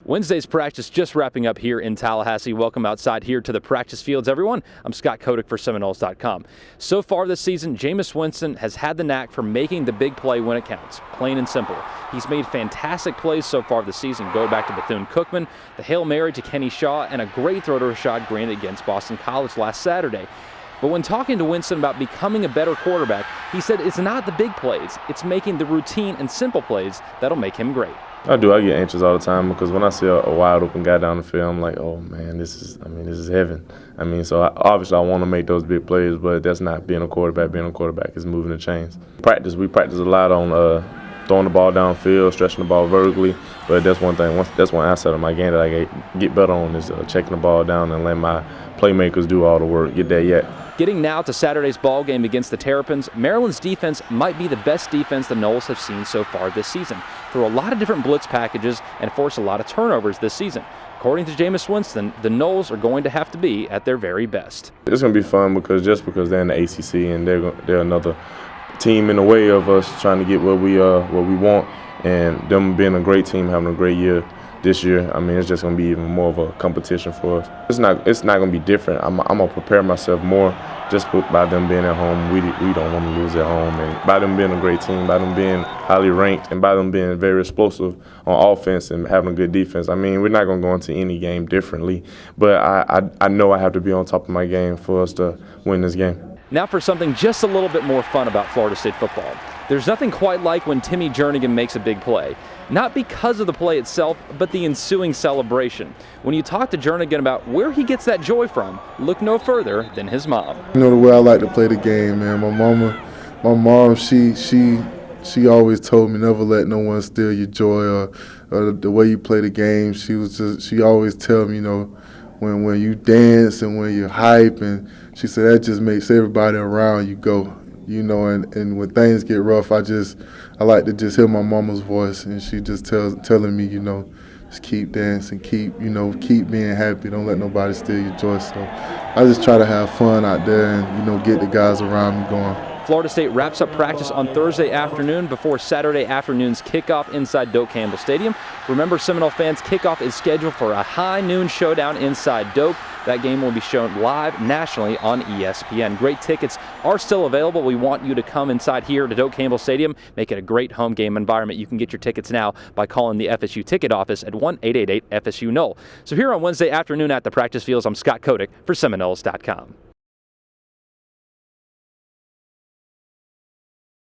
Wednesday's practice just wrapping up here in Tallahassee. Welcome outside here to the practice fields, everyone. I'm Scott Kotick for Seminoles.com. So far this season, Jameis Winston has had the knack for making the big play when it counts, plain and simple. He's made fantastic plays so far this season, going back to Bethune-Cookman, the Hail Mary to Kenny Shaw, and a great throw to Rashad Green against Boston College last Saturday. But when talking to Winston about becoming a better quarterback, he said it's not the big plays, it's making the routine and simple plays that'll make him great. I do. I get anxious all the time because when I see a wide open guy down the field, I'm like, oh man, this is heaven. So obviously I want to make those big plays, but that's not being a quarterback. Being a quarterback is moving the chains. We practice a lot on throwing the ball downfield, stretching the ball vertically. But that's one thing. That's one asset of my game that I get better on is checking the ball down and letting my playmakers do all the work. Get that yet. Getting now to Saturday's ball game against the Terrapins, Maryland's defense might be the best defense the Noles have seen so far this season. Through a lot of different blitz packages and force a lot of turnovers this season. According to Jameis Winston, the Noles are going to have to be at their very best. It's going to be fun because they're in the ACC and they're another team in the way of us trying to get what we want, and them being a great team, having a great year this year. It's just going to be even more of a competition for us. It's not going to be different. I'm going to prepare myself more just by them being at home. We don't want to lose at home, and by them being a great team, by them being highly ranked, and by them being very explosive on offense and having a good defense. We're not going to go into any game differently, but I know I have to be on top of my game for us to win this game. Now for something just a little bit more fun about Florida State football. There's nothing quite like when Timmy Jernigan makes a big play. Not because of the play itself, but the ensuing celebration. When you talk to Jernigan about where he gets that joy from, look no further than his mom. The way I like to play the game, man. My mom, she always told me never let no one steal your joy or the way you play the game. She always tell me, when you dance and when you're hype, and she said that just makes everybody around you go. And when things get rough, I like to just hear my mama's voice, and she just telling me, just keep dancing, keep being happy. Don't let nobody steal your joy. So I just try to have fun out there and, get the guys around me going. Florida State wraps up practice on Thursday afternoon before Saturday afternoon's kickoff inside Doak Campbell Stadium. Remember, Seminole fans, kickoff is scheduled for a high noon showdown inside Doak. That game will be shown live nationally on ESPN. Great tickets are still available. We want you to come inside here to Doak Campbell Stadium, make it a great home game environment. You can get your tickets now by calling the FSU ticket office at 1-888-FSU-NOLE. So here on Wednesday afternoon at the practice fields, I'm Scott Kotick for Seminoles.com.